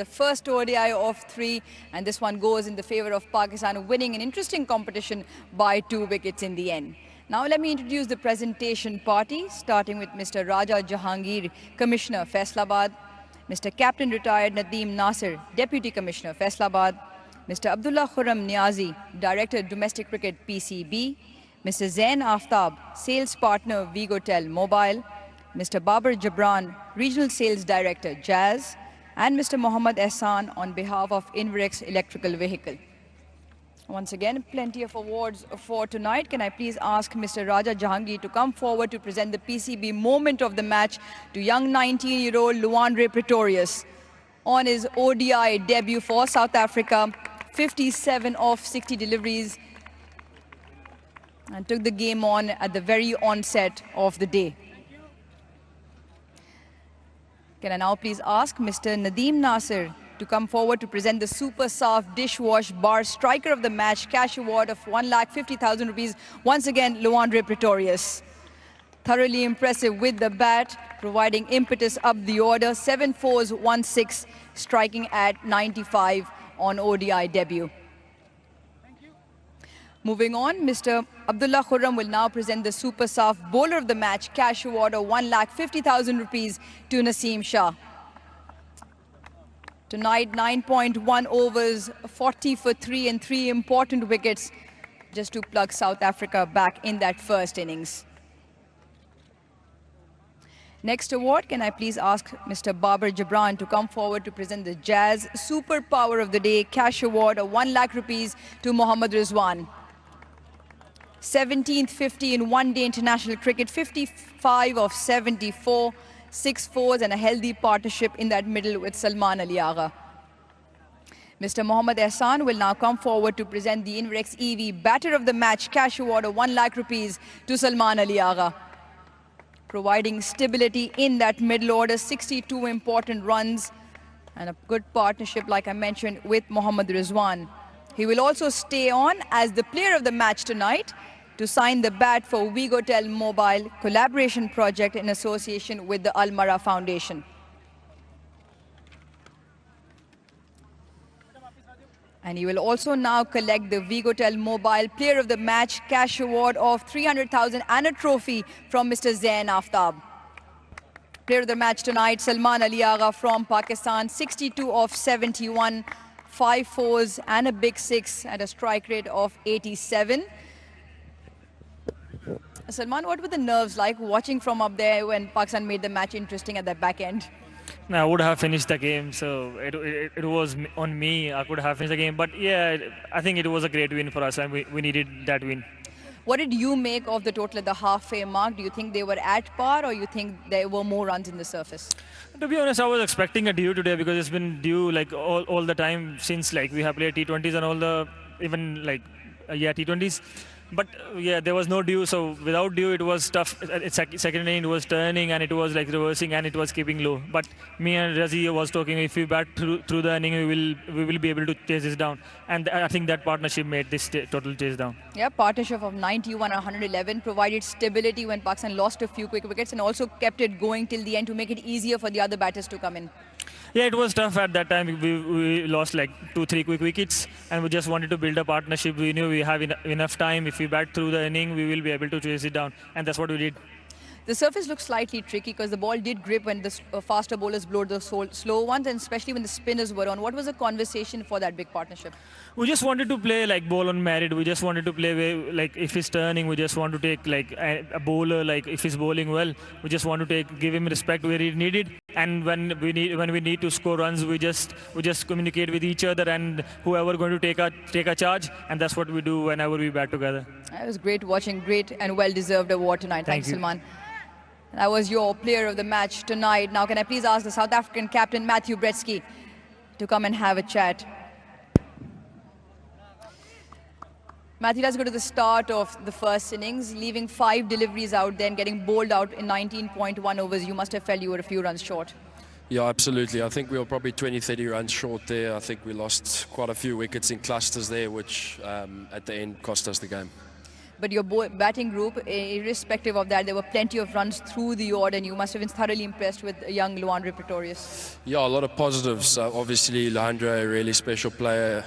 the first ODI of 3, and this one goes in the favor of Pakistan, winning an interesting competition by 2 wickets in the end. Now let me introduce the presentation party, starting with Mr. Raja Jahangir, Commissioner, Faisalabad, Mr. Captain Retired Nadeem Nasir, Deputy Commissioner, Faisalabad, Mr. Abdullah Khurram Niazi, Director Domestic Cricket, PCB, Mr. Zain Aftab, Sales Partner, Vigotel Mobile, Mr. Babar Jabran, Regional Sales Director, Jazz, and Mr. Mohammad Ehsan on behalf of Inverex Electrical Vehicle. Once again, plenty of awards for tonight. Can I please ask Mr. Raja Jahangir to come forward to present the PCB moment of the match to young 19-year-old Luandre Pretorius on his ODI debut for South Africa, 57 of 60 deliveries, and took the game on at the very onset of the day. Can I now please ask Mr. Nadeem Nasir to come forward to present the Super Soft Dishwash Bar Striker of the Match cash award of 1,50,000 rupees. Once again, Luandre Pretorius. Thoroughly impressive with the bat, providing impetus up the order. 7 fours, 1 6, striking at 95 on ODI debut. Moving on, Mr. Abdullah Khurram will now present the Super Soft Bowler of the Match cash award of 1,50,000 rupees to Naseem Shah. Tonight, 9.1 overs, 40 for 3 and 3 important wickets just to plug South Africa back in that first innings. Next award, can I please ask Mr. Babar Jabran to come forward to present the Jazz Super Power of the Day cash award of 1 lakh rupees to Mohammad Rizwan. 17th 50 in one-day international cricket, 55 of 74, 6 fours and a healthy partnership in that middle with Salman Ali Agha. Mr. Mohammad Ehsan will now come forward to present the Inverex EV Batter of the Match cash award of 1 lakh rupees to Salman Ali Agha. Providing stability in that middle order, 62 important runs and a good partnership, like I mentioned, with Mohammad Rizwan. He will also stay on as the player of the match tonight to sign the bat for Vigotel Mobile collaboration project in association with the Al Mara Foundation. And he will also now collect the Vigotel Mobile Player of the Match cash award of 300,000 and a trophy from Mr. Zain Aftab. Player of the match tonight, Salman Ali Agha from Pakistan, 62 of 71, 5 fours and a big 6 at a strike rate of 87. Salman, what were the nerves like watching from up there when Pakistan made the match interesting at the back end? No, I would have finished the game, so it was on me. I could have finished the game, but yeah, I think it was a great win for us, and we needed that win. What did you make of the total at the halfway mark? Do you think they were at par, or you think there were more runs in the surface? To be honest, I was expecting a due today because it's been due like all the time since like we have played T20s and all the even like T20s. But yeah, there was no due, so without due it was tough. Second inning it was turning and it was like reversing and it was keeping low. But me and Razi was talking, if we bat through the inning, we will be able to chase this down. And I think that partnership made this total chase down. Yeah, partnership of 91 and 111 provided stability when Pakistan lost a few quick wickets and also kept it going till the end to make it easier for the other batters to come in. Yeah, it was tough at that time. We lost like 2-3 quick wickets and we just wanted to build a partnership. We knew we have enough time. If we bat through the inning, we will be able to chase it down. And that's what we did. The surface looked slightly tricky because the ball did grip when the faster bowlers blowed the slow ones, and especially when the spinners were on. What was the conversation for that big partnership? We just wanted to play like ball on merit. We just wanted to play like if he's turning, we just want to take like a bowler, like if he's bowling well, we just want to give him respect where he needed. And when we need to score runs, we just communicate with each other and whoever going to take a charge, and that's what we do whenever we bat together. It was great watching, great and well-deserved award tonight. Thanks, Salman. That was your player of the match tonight. Now, can I please ask the South African captain, Matthew Bretsky, to come and have a chat. Matthew, let's go to the start of the first innings, leaving 5 deliveries out there and getting bowled out in 19.1 overs. You must have felt you were a few runs short. Yeah, absolutely. I think we were probably 20-30 runs short there. I think we lost quite a few wickets in clusters there, which at the end cost us the game. But your batting group, irrespective of that, there were plenty of runs through the order, and you must have been thoroughly impressed with young Luandre Pretorius. Yeah, a lot of positives. Obviously, Luandre, a really special player,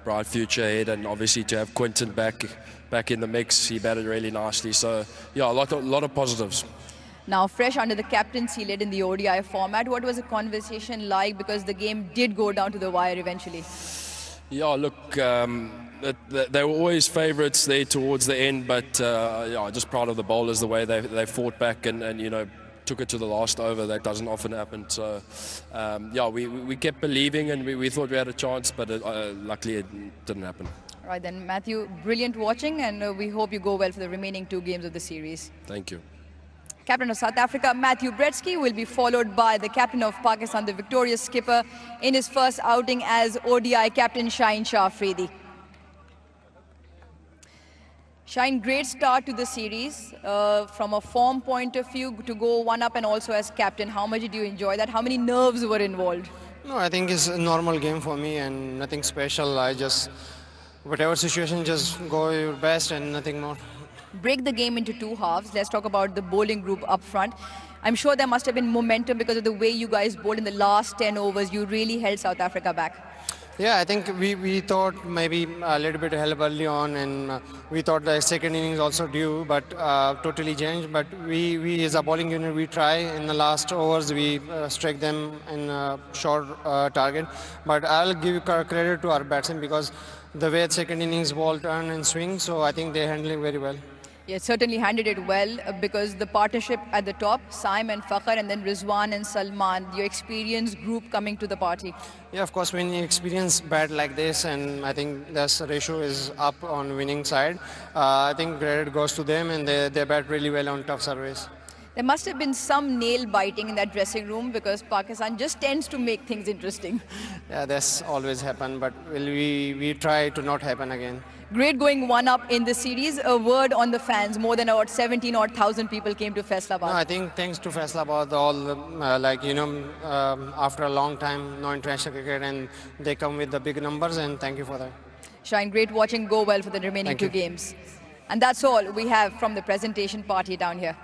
bright future ahead, and obviously to have Quinton back in the mix, he batted really nicely. So, yeah, a lot of positives. Now, fresh under the captaincy led in the ODI format, what was the conversation like? Because the game did go down to the wire eventually. Yeah, look, they were always favourites there towards the end, but yeah, just proud of the bowlers, the way they fought back and you know, took it to the last over. That doesn't often happen. So, yeah, we kept believing and we thought we had a chance, but luckily it didn't happen. All right then, Matthew, brilliant watching, and we hope you go well for the remaining 2 games of the series. Thank you. Captain of South Africa, Matthew Bretsky, will be followed by the captain of Pakistan, the victorious skipper in his first outing as ODI captain, Shaheen Shah Afridi. Shaheen, great start to the series. From a form point of view, to go 1 up and also as captain, how much did you enjoy that? How many nerves were involved? No, I think it's a normal game for me and nothing special. I just, whatever situation, just go your best and nothing more. Break the game into 2 halves. Let's talk about the bowling group up front. I'm sure there must have been momentum because of the way you guys bowled in the last 10 overs. You really held South Africa back. Yeah, I think we thought maybe a little bit help early on, and we thought the second innings also due, but totally changed. But we as a bowling unit, we try in the last overs, we strike them in a short target. But I'll give credit to our batsmen because the way second innings ball turn and swing, so I think they're handling very well. Yeah, certainly handled it well because the partnership at the top, Saim and Fakhar, and then Rizwan and Salman, your experienced group coming to the party. Yeah, of course, when you experience bat like this, and I think this ratio is up on winning side, I think credit goes to them, and they bat really well on tough surveys. There must have been some nail biting in that dressing room because Pakistan just tends to make things interesting. Yeah, that's always happened, but we try to not happen again. Great going 1 up in the series. A word on the fans. More than about 17,000 people came to Faisalabad. No, I think thanks to Faisalabad, all like you know, after a long time, no international cricket, and they come with the big numbers, and thank you for that. Shaheen, great watching. Go well for the remaining 2 games. And that's all we have from the presentation party down here.